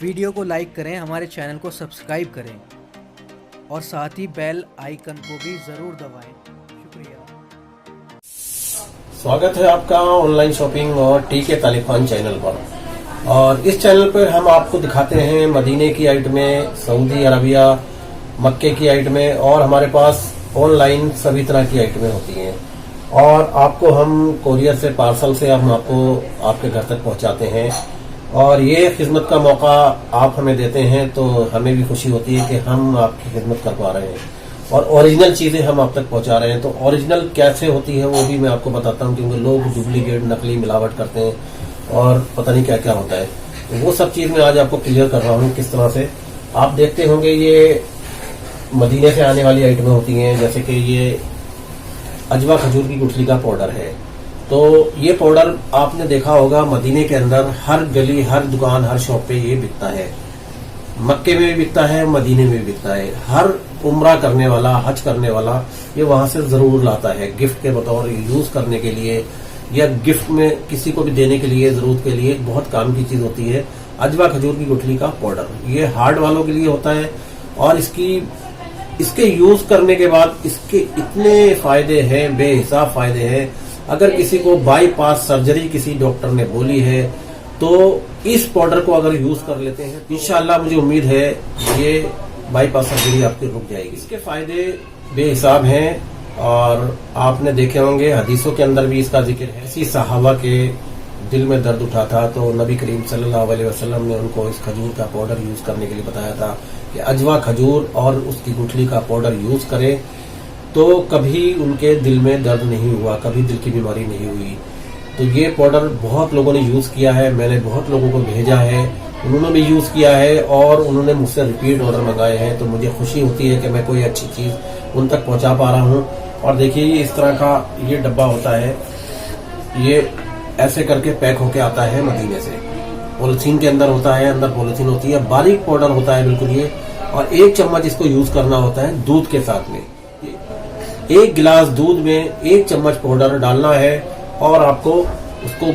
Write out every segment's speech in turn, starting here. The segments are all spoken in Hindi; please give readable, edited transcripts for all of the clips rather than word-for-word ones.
वीडियो को लाइक करें, हमारे चैनल को सब्सक्राइब करें और साथ ही बेल आइकन को भी ज़रूर दबाएं। शुक्रिया। स्वागत है आपका ऑनलाइन शॉपिंग और टीके तालिबान चैनल पर। और इस चैनल पर हम आपको दिखाते हैं मदीने की आइटमें, सऊदी अरबिया, मक्के की आइटमें और हमारे पास ऑनलाइन सभी तरह की आइटमें होती हैं। और आपको हम कोरियर से, पार्सल से हम आपको आपके घर तक पहुंचाते हैं। और ये खिदमत का मौका आप हमें देते हैं तो हमें भी खुशी होती है कि हम आपकी खिदमत कर पा रहे हैं और ओरिजिनल चीजें हम आप तक पहुंचा रहे हैं। तो ओरिजिनल कैसे होती है वो भी मैं आपको बताता हूं, क्योंकि लोग डुप्लीकेट, नकली, मिलावट करते हैं और पता नहीं क्या क्या होता है। तो वो सब चीज मैं आज आपको क्लियर कर रहा हूँ किस तरह से। आप देखते होंगे ये मदीने से आने वाली आइटमें होती हैं, जैसे कि ये अजवा खजूर की गुठली का पाउडर है। तो ये पाउडर आपने देखा होगा मदीने के अंदर हर गली, हर दुकान, हर शॉप पे ये बिकता है। मक्के में भी बिकता है, मदीने में भी बिकता है। हर उम्रा करने वाला, हज करने वाला ये वहां से जरूर लाता है गिफ्ट के बतौर, यूज करने के लिए या गिफ्ट में किसी को भी देने के लिए, जरूरत के लिए बहुत काम की चीज होती है अजवा खजूर की गुठली का पाउडर। ये हार्ट वालों के लिए होता है और इसके यूज करने के बाद इसके इतने फायदे हैं, बेहिसाब फायदे हैं। अगर किसी को बाईपास सर्जरी किसी डॉक्टर ने बोली है तो इस पाउडर को अगर यूज कर लेते हैं तो इंशाल्लाह मुझे उम्मीद है ये बाईपास सर्जरी आपकी रुक जाएगी। इसके फायदे बेहिसाब हैं और आपने देखे होंगे हदीसों के अंदर भी इसका जिक्र है। किसी सहाबा के दिल में दर्द उठा था तो नबी करीम सल्लल्लाहु अलैहि वसल्लम ने उनको इस खजूर का पाउडर यूज करने के लिए बताया था कि अजवा खजूर और उसकी गुठली का पाउडर यूज करें तो कभी उनके दिल में दर्द नहीं हुआ, कभी दिल की बीमारी नहीं हुई। तो ये पाउडर बहुत लोगों ने यूज किया है, मैंने बहुत लोगों को भेजा है, उन्होंने भी यूज किया है और उन्होंने मुझसे रिपीट ऑर्डर मंगाए हैं। तो मुझे खुशी होती है कि मैं कोई अच्छी चीज उन तक पहुंचा पा रहा हूं। और देखिए ये इस तरह का ये डब्बा होता है, ये ऐसे करके पैक होके आता है मदीने से। पॉलिथीन के अंदर होता है, अंदर पॉलिथीन होती है, बारीक पाउडर होता है बिल्कुल ये। और 1 चम्मच इसको यूज करना होता है दूध के साथ में। 1 गिलास दूध में 1 चम्मच पाउडर डालना है और आपको उसको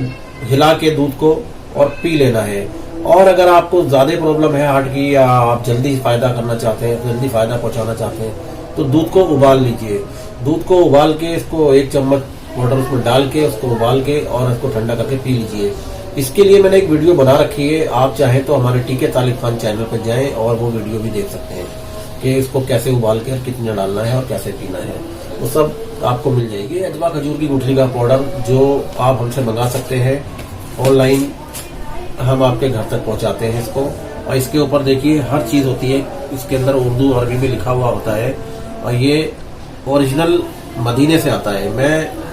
हिला के दूध को और पी लेना है। और अगर आपको ज्यादा प्रॉब्लम है हार्ट की या आप जल्दी फायदा करना चाहते हैं, जल्दी फायदा पहुंचाना चाहते हैं तो दूध को उबाल लीजिए। दूध को उबाल के इसको 1 चम्मच पाउडर उसमें डाल के उसको उबाल के और इसको ठंडा करके पी लीजिए। इसके लिए मैंने एक वीडियो बना रखी है, आप चाहे तो हमारे टीके तालिबान चैनल पर जाएं और वो वीडियो भी देख सकते हैं कि इसको कैसे उबाल के कितना डालना है और कैसे पीना है, वो सब आपको मिल जाएगी। अजवा खजूर की गुठली का पाउडर जो आप हमसे मंगा सकते हैं ऑनलाइन, हम आपके घर तक पहुंचाते हैं इसको। और इसके ऊपर देखिए हर चीज होती है, इसके अंदर उर्दू अरबी में लिखा हुआ होता है और ये ओरिजिनल मदीने से आता है। मैं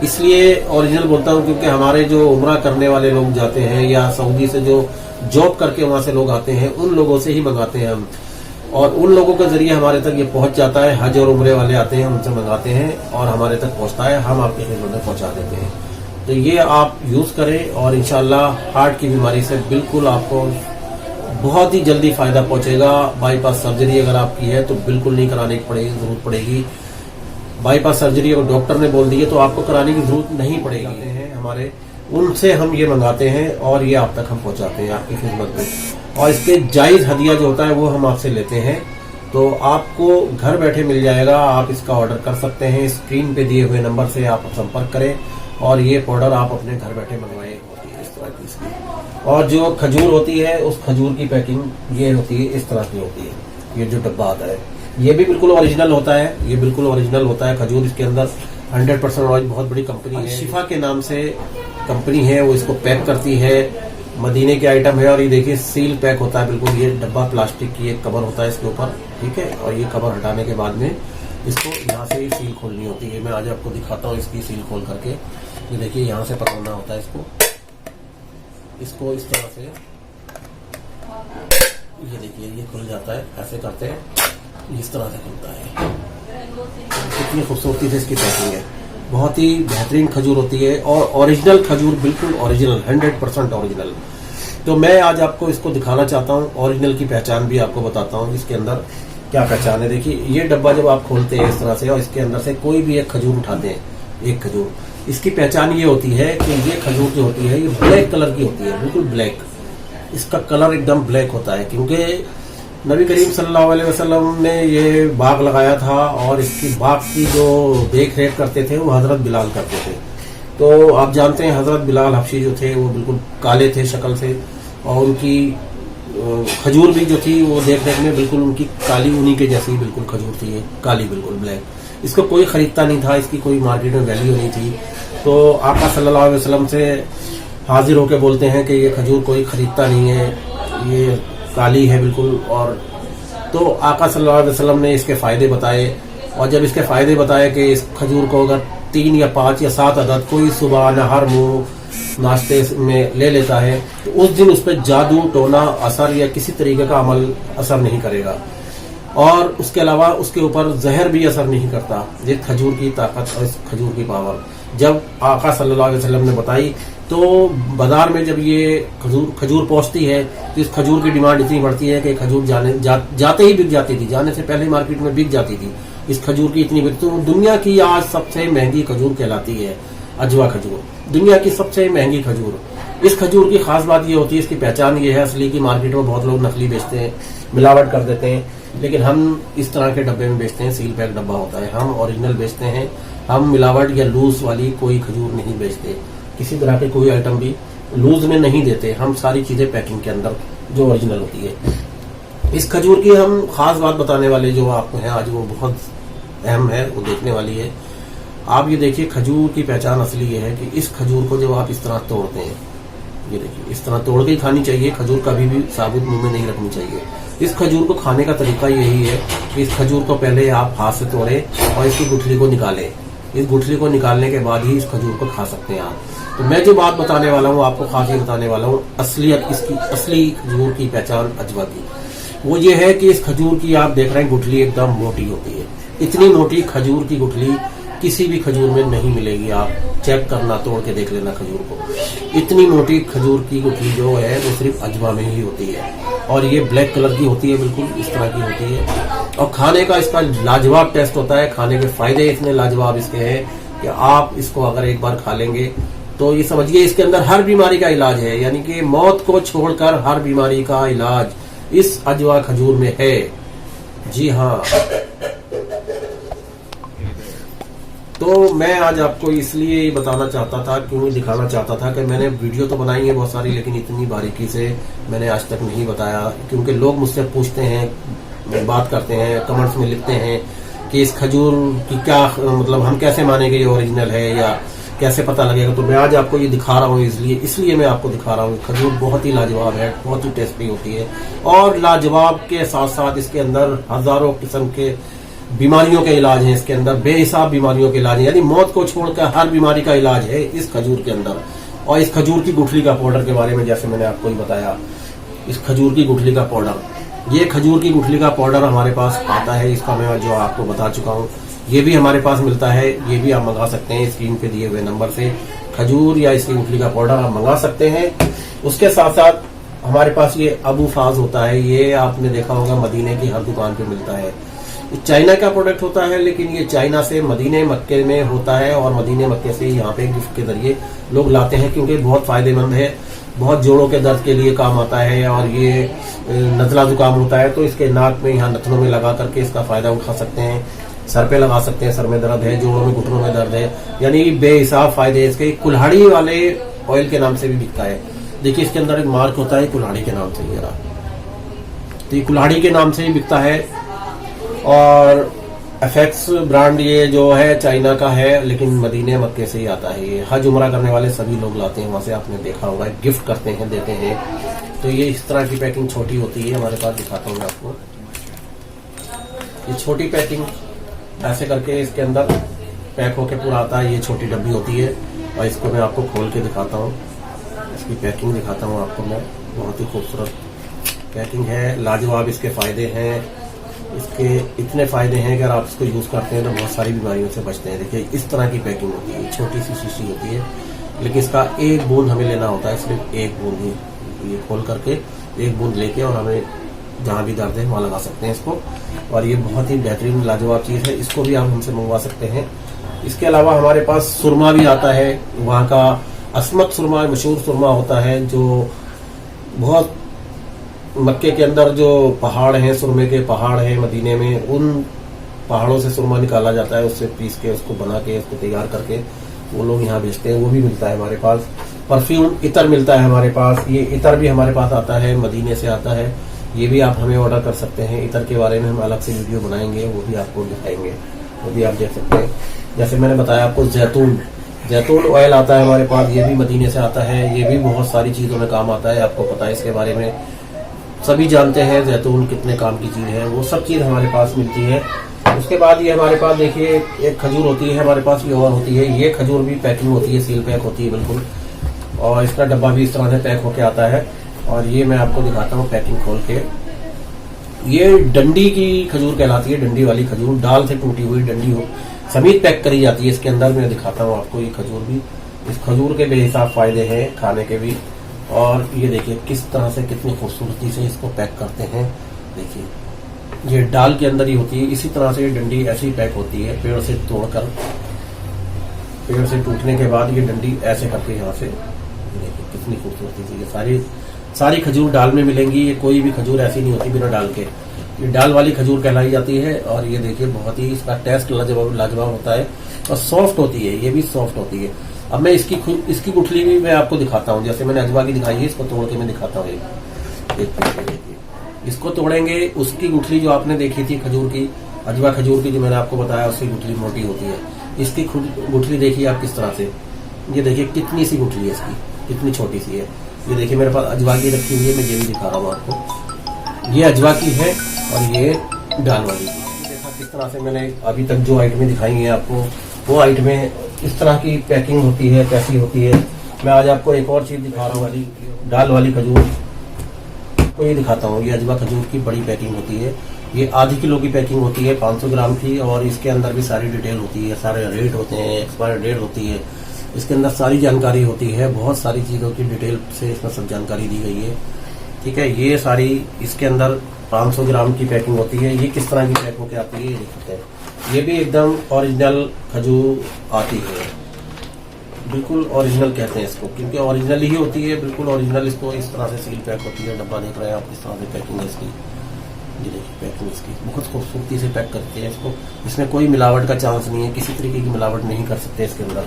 इसलिए ओरिजिनल बोलता हूँ क्योंकि हमारे जो उम्रा करने वाले लोग जाते हैं या सऊदी से जो जॉब करके वहां से लोग आते हैं, उन लोगों से ही मंगाते हैं हम और उन लोगों के जरिए हमारे तक ये पहुंच जाता है। हज और उम्रे वाले आते हैं, उनसे मंगाते हैं और हमारे तक पहुंचता है, हम आपके खिदमत में पहुंचा देते हैं। तो ये आप यूज करें और इंशाल्लाह हार्ट की बीमारी से बिल्कुल आपको बहुत ही जल्दी फायदा पहुंचेगा। बाईपास सर्जरी अगर आपकी है तो बिल्कुल नहीं कराने की जरूरत पड़ेगी। बाईपास सर्जरी अगर डॉक्टर ने बोल दी है तो आपको कराने की जरूरत नहीं पड़ेगी। हमारे उनसे हम ये मंगाते हैं और ये आप तक हम पहुंचाते हैं आपकी खिदमत में। और इसके जायज हदिया जो होता है वो हम आपसे लेते हैं, तो आपको घर बैठे मिल जाएगा। आप इसका ऑर्डर कर सकते हैं, स्क्रीन पे दिए हुए नंबर से आप संपर्क करें और ये पाउडर आप अपने घर बैठे मंगवाएं। इस तरह की इसकी और जो खजूर होती है उस खजूर की पैकिंग ये होती है, इस तरह की होती है। ये जो डब्बा आता है ये भी बिल्कुल ओरिजिनल होता है, ये बिल्कुल ओरिजिनल होता है खजूर। इसके अंदर 100% ऑयल, बहुत बड़ी कंपनी है, शिफा के नाम से कंपनी है, वो इसको पैक करती है। मदीने के आइटम है और ये देखिए सील पैक होता है बिल्कुल। ये डब्बा प्लास्टिक की एक कवर होता है इसके ऊपर, ठीक है। और ये कवर हटाने के बाद में इसको यहाँ से सील खोलनी होती है। मैं आज आपको दिखाता हूँ इसकी सील खोल करके। ये देखिए यहाँ से पकड़ना होता है इसको इस तरह से। ये देखिए ये खुल जाता है, ऐसे करते हैं, इस तरह से खुलता है। कितनी खूबसूरती से इसकी पैकिंग है, बहुत ही बेहतरीन खजूर होती है और ओरिजिनल खजूर, बिल्कुल ओरिजिनल, 100% ओरिजिनल। तो मैं आज आपको इसको दिखाना चाहता हूँ, ओरिजिनल की पहचान भी आपको बताता हूँ इसके अंदर क्या पहचान है। देखिए ये डब्बा जब आप खोलते हैं इस तरह से और इसके अंदर से कोई भी एक खजूर उठाते हैं, एक खजूर, इसकी पहचान ये होती है कि ये खजूर जो होती है ये ब्लैक कलर की होती है, बिल्कुल ब्लैक। इसका कलर एकदम ब्लैक होता है, क्योंकि नबी करीम सल्लल्लाहु अलैहि वसल्लम ने ये बाग लगाया था और इसकी बाग की जो देख रेख करते थे वो हजरत बिलाल करते थे। तो आप जानते हैं हजरत बिलाल हबशी जो थे वो बिल्कुल काले थे शक्ल से, और उनकी खजूर भी जो थी वो देख रेख में बिल्कुल उनकी काली ऊनी के जैसी बिल्कुल खजूर थी, काली बिल्कुल ब्लैक। इसको कोई खरीदता नहीं था, इसकी कोई मार्केट में वैल्यू नहीं थी। तो आका सल्लल्लाहु अलैहि वसल्लम से हाजिर होकर बोलते हैं कि ये खजूर कोई खरीदता नहीं है, ये काली है बिल्कुल। और तो आका सल्लल्लाहु अलैहि वसल्लम ने इसके फायदे बताए, और जब इसके फायदे बताए कि इस खजूर को अगर 3 या 5 या 7 अदद कोई सुबह नहर मुंह नाश्ते में ले लेता है तो उस दिन उस पर जादू टोना असर या किसी तरीके का अमल असर नहीं करेगा, और उसके अलावा उसके ऊपर जहर भी असर नहीं करता। ये खजूर की ताकत और इस खजूर की पावर जब आका सल्लल्लाहु अलैहि वसल्लम ने बताई तो बाजार में जब ये खजूर पहुंचती है तो इस खजूर की डिमांड इतनी बढ़ती है कि खजूर जाते ही बिक जाती थी, जाने से पहले मार्केट में बिक जाती थी। इस खजूर की इतनी बिकती, तो दुनिया की आज सबसे महंगी खजूर कहलाती है अजवा खजूर, दुनिया की सबसे महंगी खजूर। इस खजूर की खास बात ये होती है, इसकी पहचान ये है असली की मार्केट में बहुत लोग नकली बेचते हैं, मिलावट कर देते हैं, लेकिन हम इस तरह के डब्बे में बेचते हैं, सील पैक डब्बा होता है, हम ओरिजिनल बेचते हैं। हम मिलावट या लूज वाली कोई खजूर नहीं बेचते, किसी तरह के कोई आइटम भी लूज में नहीं देते, हम सारी चीजें पैकिंग के अंदर जो ओरिजिनल होती है। इस खजूर की हम खास बात बताने वाले जो आपको है आज वो बहुत अहम है, वो देखने वाली है। आप ये देखिए खजूर की पहचान असली ये है कि इस खजूर को जब आप इस तरह तोड़ते हैं, ये देखिए इस तरह तोड़ के ही खानी चाहिए, खजूर कभी भी साबुत मुंह में नहीं रखनी चाहिए। इस खजूर को खाने का तरीका यही है कि इस खजूर को पहले आप हाथ से तोड़े और इसकी गुठली को निकालें। इस गुठली को निकालने के बाद ही इस खजूर को खा सकते हैं आप। तो मैं जो बात बताने वाला हूँ आपको खास ये बताने वाला हूँ असलियत, इसकी असली खजूर की पहचान अजवा की, वो ये है कि इस खजूर की आप देख रहे हैं गुठली एकदम मोटी होती है। इतनी मोटी खजूर की गुठली किसी भी खजूर में नहीं मिलेगी, आप चेक करना, तोड़ के देख लेना खजूर को। इतनी मोटी खजूर की गुठली जो है वो सिर्फ अजवा में ही होती है, और ये ब्लैक कलर की होती है, बिल्कुल इस तरह की होती है। और खाने का इसका लाजवाब टेस्ट होता है, खाने के फायदे इतने लाजवाब इसके हैं कि आप इसको अगर एक बार खा लेंगे तो ये समझिए इसके अंदर हर बीमारी का इलाज है, यानी कि मौत को छोड़कर हर बीमारी का इलाज इस अजवा खजूर में है। जी हाँ, तो मैं आज आपको इसलिए बताना चाहता था, क्यों दिखाना चाहता था कि मैंने वीडियो तो बनाई है बहुत सारी, लेकिन इतनी बारीकी से मैंने आज तक नहीं बताया, क्योंकि लोग मुझसे पूछते हैं, बात करते हैं, कमेंट्स में लिखते हैं कि इस खजूर की क्या मतलब, हम कैसे मानेंगे ये ओरिजिनल है या कैसे पता लगेगा। तो मैं आज आपको ये दिखा रहा हूँ, इसलिए मैं आपको दिखा रहा हूँ। खजूर बहुत ही लाजवाब है, बहुत ही टेस्टी होती है, और लाजवाब के साथ साथ इसके अंदर हजारों किस्म के बीमारियों के इलाज हैं, इसके अंदर बेहिसाब बीमारियों के इलाज है, यानी मौत को छोड़कर हर बीमारी का इलाज है इस खजूर के अंदर। और इस खजूर की गुठली का पाउडर के बारे में जैसे मैंने आपको ही बताया, इस खजूर की गुठली का पाउडर, ये खजूर की गुठली का पाउडर हमारे पास आता है, इसका मैं जो आपको बता चुका हूँ, ये भी हमारे पास मिलता है, ये भी आप मंगा सकते हैं स्क्रीन पे दिए हुए नंबर से। खजूर या इसकी गुठली का पाउडर आप मंगा सकते हैं। उसके साथ साथ हमारे पास ये अबू फाज होता है, ये आपने देखा होगा मदीने की हर दुकान पे मिलता है। चाइना का प्रोडक्ट होता है, लेकिन ये चाइना से मदीने मक्के में होता है, और मदीने मक्के से यहाँ पे गिफ्ट के जरिए लोग लाते हैं, क्योंकि बहुत फायदेमंद है, बहुत जोड़ों के दर्द के लिए काम आता है, और ये नजला जुकाम होता है तो इसके नाक में यहाँ नथनों में लगा करके इसका फायदा उठा सकते हैं, सर पे लगा सकते हैं, सर में दर्द है, जोड़ों में घुटनों में दर्द है, यानी बेहिसाब फायदे इसके। कुल्हाड़ी वाले ऑयल के नाम से भी बिकता है, देखिए इसके अंदर एक मार्क होता है कुल्हाड़ी के नाम से, ये रहा, तो ये कुल्हाड़ी के नाम से ही बिकता है। और एफेक्स ब्रांड ये जो है चाइना का है, लेकिन मदीने मक्के से ही आता है। ये हज उमरा करने वाले सभी लोग लाते हैं वहां से, आपने देखा होगा, गिफ्ट करते हैं, देते हैं। तो ये इस तरह की पैकिंग छोटी होती है हमारे पास, दिखाता हूँ मैं आपको। ये छोटी पैकिंग ऐसे करके इसके अंदर पैक होके पूरा आता है, ये छोटी डब्बी होती है, और इसको मैं आपको खोल के दिखाता हूँ, इसकी पैकिंग दिखाता हूँ आपको मैं। बहुत ही खूबसूरत पैकिंग है, लाजवाब इसके फायदे हैं। इसके इतने फायदे हैं कि अगर आप इसको यूज करते हैं तो बहुत सारी बीमारियों से बचते हैं। देखिए इस तरह की पैकिंग होती है, छोटी सी शीशी होती है, लेकिन इसका एक बूंद हमें लेना होता है, सिर्फ एक बूंद ही, ये खोल करके एक बूंद लेके और हमें जहाँ भी दर्द है वहाँ लगा सकते हैं इसको। और ये बहुत ही बेहतरीन लाजवाब चीज है, इसको भी आप हमसे मंगवा सकते हैं। इसके अलावा हमारे पास सुरमा भी आता है, वहाँ का असमत सुरमा मशहूर सुरमा होता है, जो बहुत मक्के के अंदर जो पहाड़ हैं, सुरमे के पहाड़ हैं मदीने में, उन पहाड़ों से सुरमा निकाला जाता है, उससे पीस के उसको बना के उसको तैयार करके वो लोग यहाँ बेचते हैं, वो भी मिलता है हमारे पास। परफ्यूम इतर मिलता है हमारे पास, ये इतर भी हमारे पास आता है, मदीने से आता है, ये भी आप हमें ऑर्डर कर सकते हैं। इतर के बारे में हम अलग से वीडियो बनाएंगे, वो भी आपको दिखाएंगे, वो भी आप देख सकते हैं। जैसे मैंने बताया आपको जैतून ऑयल आता है हमारे पास, ये भी मदीने से आता है, ये भी बहुत सारी चीजों में काम आता है, आपको पता है इसके बारे में, सभी जानते हैं जैतून कितने काम की चीज है, वो सब चीज हमारे पास मिलती है। उसके बाद ये हमारे पास देखिए एक खजूर होती है हमारे पास, ये और होती है, ये खजूर भी पैकिंग होती है, सील पैक होती है बिल्कुल, और इसका डब्बा भी इस तरह से पैक होके आता है। और ये मैं आपको दिखाता हूँ पैकिंग खोल के। ये डंडी की खजूर कहलाती है, डंडी वाली खजूर, डाल से टूटी हुई डंडी हो समेत पैक करी जाती है इसके अंदर। मैं दिखाता हूँ आपको ये खजूर भी, इस खजूर के बेहिसाब फायदे हैं खाने के भी। और ये देखिए किस तरह से कितनी खूबसूरती से इसको पैक करते हैं। देखिए ये डाल के अंदर ही होती है, इसी तरह से ये डंडी ऐसे ही पैक होती है, पेड़ से तोड़कर, पेड़ से टूटने के बाद ये डंडी ऐसे करके यहाँ से, देखिए कितनी खूबसूरती से। ये सारी खजूर डाल में मिलेंगी, ये कोई भी खजूर ऐसी नहीं होती बिना डाल के, ये डाल वाली खजूर कहलाई जाती है। और ये देखिए बहुत ही इसका टेस्ट लाजवाब होता है और सॉफ्ट होती है, ये भी सॉफ्ट होती है। अब मैं इसकी गुठली भी मैं आपको दिखाता हूँ, जैसे मैंने अजवा की दिखाई है, इसको तोड़ के मैं दिखाता हूँ। देखिए इसको तोड़ेंगे, उसकी गुठली जो आपने देखी थी खजूर की, अजवा खजूर की जो मैंने आपको बताया, उसकी गुठली मोटी होती है। इसकी गुठली देखिए आप किस तरह से, ये देखिए कितनी सी गुठली है इसकी, कितनी छोटी सी है। ये देखिए मेरे पास अजवा की रखी हुई है, मैं ये भी दिखा रहा हूँ आपको, ये अजवा की है और ये डाल वाली। देखा किस तरह से मैंने अभी तक जो आइटमें दिखाई हैं आपको, वो आइटमें इस तरह की पैकिंग होती है, कैसी होती है। मैं आज आपको एक और चीज दिखा रहा हूँ, डाल वाली खजूर को ये दिखाता हूँ। ये अजवा खजूर की बड़ी पैकिंग होती है, ये आधी किलो की पैकिंग होती है, 500 ग्राम की, और इसके अंदर भी सारी डिटेल होती है, सारे रेट होते हैं, एक्सपायर डेट होती है, इसके अंदर सारी जानकारी होती है, बहुत सारी चीजों की डिटेल से इसमें सब जानकारी दी गई है। ठीक है, ये सारी इसके अंदर 500 ग्राम की पैकिंग होती है। ये किस तरह की पैक होकर आती है ये देख सकते हैं, ये भी एकदम ओरिजिनल खजूर आती है, बिल्कुल ओरिजिनल कहते हैं इसको, क्योंकि ओरिजिनल ही होती है, बिल्कुल ओरिजिनल। इसको इस तरह से सील पैक होती है, डब्बा देख रहे हैं आप, इस तरह से पैकिंग है इसकी। ये देखिए पैकिंग इसकी बहुत खूबसूरती से पैक करते हैं इसको, इसमें कोई मिलावट का चांस नहीं है, किसी तरीके की मिलावट नहीं कर सकते इसके अंदर।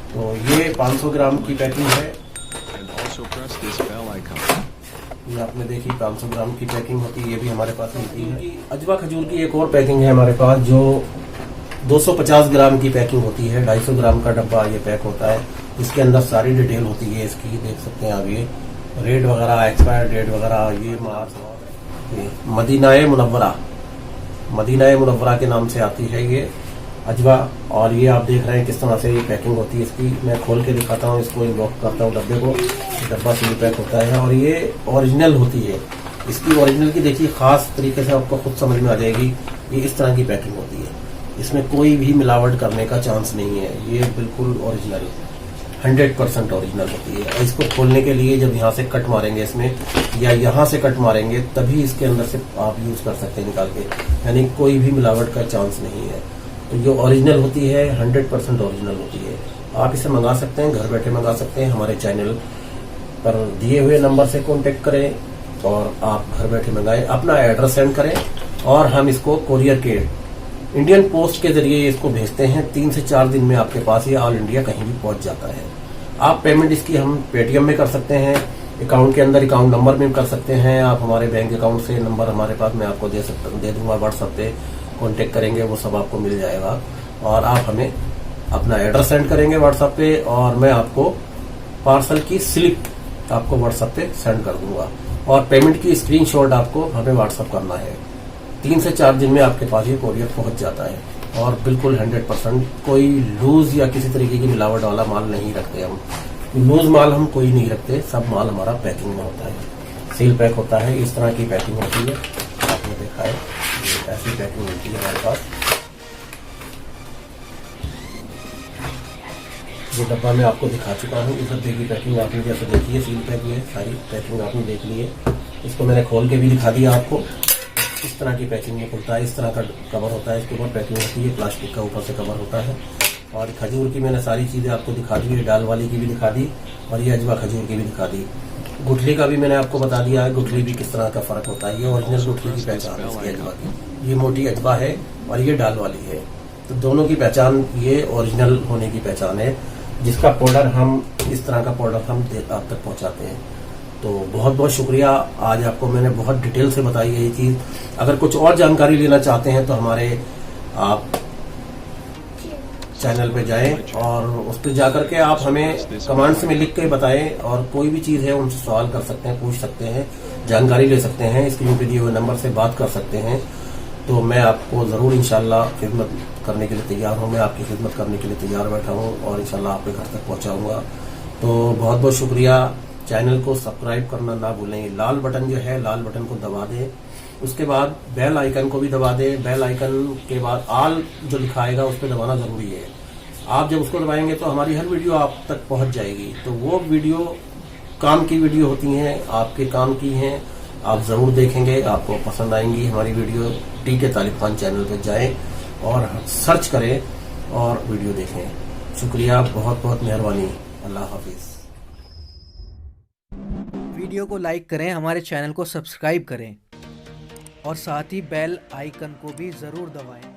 तो ये 500 ग्राम की पैकिंग है, ये आपने देखी 500 ग्राम की पैकिंग होती है, ये भी हमारे पास मिलती है। अजवा खजूर की एक और पैकिंग है हमारे पास, जो 250 ग्राम की पैकिंग होती है, 250 ग्राम का डब्बा ये पैक होता है। इसके अंदर सारी डिटेल होती है इसकी, देख सकते हैं आप, ये रेट वगैरह, एक्सपायर डेट वगैरह, ये मदीनाए मुनव्वरा के नाम से आती है ये अजवा। और ये आप देख रहे हैं किस तरह से ये पैकिंग होती है इसकी। मैं खोल के दिखाता हूँ इसको, लॉक करता हूँ डब्बे को, डब्बा सील पैक होता है और ये ओरिजिनल होती है। इसकी ओरिजिनल की देखिए खास तरीके से आपको खुद समझ में आ जाएगी, ये इस तरह की पैकिंग होती है, इसमें कोई भी मिलावट करने का चांस नहीं है, ये बिल्कुल ओरिजिनल 100% ओरिजिनल होती है। और इसको खोलने के लिए जब यहाँ से कट मारेंगे इसमें, या यहाँ से कट मारेंगे, तभी इसके अंदर से आप यूज कर सकते हैं निकाल के, यानी कोई भी मिलावट का चांस नहीं है। तो जो ओरिजिनल होती है 100% ओरिजिनल होती है। आप इसे मंगा सकते हैं, घर बैठे मंगा सकते हैं, हमारे चैनल पर दिए हुए नंबर से कांटेक्ट करें और आप घर बैठे मंगाएं, अपना एड्रेस सेंड करें और हम इसको कोरियर के इंडियन पोस्ट के जरिए इसको भेजते हैं। 3 से 4 दिन में आपके पास ये ऑल इंडिया कहीं भी पहुंच जाता है। आप पेमेंट इसकी हम पेटीएम में कर सकते हैं, अकाउंट के अंदर अकाउंट नंबर में कर सकते हैं, आप हमारे बैंक अकाउंट से नंबर हमारे पास मैं आपको दे दूंगा, व्हाट्सएप पे कांटेक्ट करेंगे, वो सब आपको मिल जाएगा। और आप हमें अपना एड्रेस सेंड करेंगे व्हाट्सएप पे और मैं आपको पार्सल की स्लिप आपको व्हाट्सएप पे सेंड कर दूंगा और पेमेंट की स्क्रीनशॉट आपको हमें व्हाट्सएप करना है। 3 से 4 दिन में आपके पास ये कोरियर पहुंच जाता है और बिल्कुल 100% कोई लूज या किसी तरीके की मिलावट वाला माल नहीं रखते हम। लूज माल हम कोई नहीं रखते, सब माल हमारा पैकिंग में होता है, सील पैक होता है, इस तरह की पैकिंग होती है। आपने देखा है ऐसी पैकिंग मिलती है हमारे पास। जो डब्बा मैं आपको दिखा चुका हूँ, इस डब्बे की पैकिंग आपने जैसे देखी है, सील पैक है, सारी पैकिंग आपने देख ली है। इसको मैंने खोल के भी दिखा दिया आपको। इस तरह की पैकिंग में खुलता है, इस तरह का कवर होता है, इसके ऊपर पैकिंग होती है, प्लास्टिक का ऊपर से कवर होता है। और खजूर की मैंने सारी चीजें आपको दिखा दी है, डाल वाली की भी दिखा दी और ये अजवा खजूर की भी दिखा दी। गुठली का भी मैंने आपको बता दिया है, गुठली भी किस तरह का फर्क होता है। ये ओरिजिनल गुठली की पहचान है इसकी अजवा की। ये मोटी अजवा है और ये डाल वाली है, तो दोनों की पहचान, ये ओरिजिनल होने की पहचान है, जिसका पाउडर हम, इस तरह का पाउडर हम आप तक पहुंचाते हैं। तो बहुत बहुत शुक्रिया, आज आपको मैंने बहुत डिटेल से बताई है ये चीज। अगर कुछ और जानकारी लेना चाहते हैं तो हमारे आप चैनल पे जाएं और उस पर जाकर के आप हमें कमेंट्स में लिख के बताएं, और कोई भी चीज है उनसे सवाल कर सकते हैं, पूछ सकते हैं, जानकारी ले सकते हैं, स्क्रीन पे दिए हुए नंबर से बात कर सकते हैं। तो मैं आपको जरूर इंशाल्लाह खिदमत करने के लिए तैयार हूँ, मैं आपकी खिदमत करने के लिए तैयार बैठा हूँ और इंशाल्लाह आपके घर तक पहुंचाऊंगा। तो बहुत बहुत शुक्रिया। चैनल को सब्सक्राइब करना ना भूलें, लाल बटन जो है, लाल बटन को दबा दें, उसके बाद बेल आइकन को भी दबा दें। बेल आइकन के बाद आल जो लिखा आएगा उस पर दबाना जरूरी है। आप जब उसको दबाएंगे तो हमारी हर वीडियो आप तक पहुंच जाएगी। तो वो वीडियो काम की वीडियो होती हैं, आपके काम की हैं, आप जरूर देखेंगे, आपको पसंद आएंगी हमारी वीडियो। टीके तालिब खान चैनल पे जाएं और सर्च करें और वीडियो देखें। शुक्रिया, बहुत बहुत मेहरबानी। अल्लाह हाफिज। वीडियो को लाइक करें, हमारे चैनल को सब्सक्राइब करें और साथ ही बेल आइकन को भी ज़रूर दबाएं।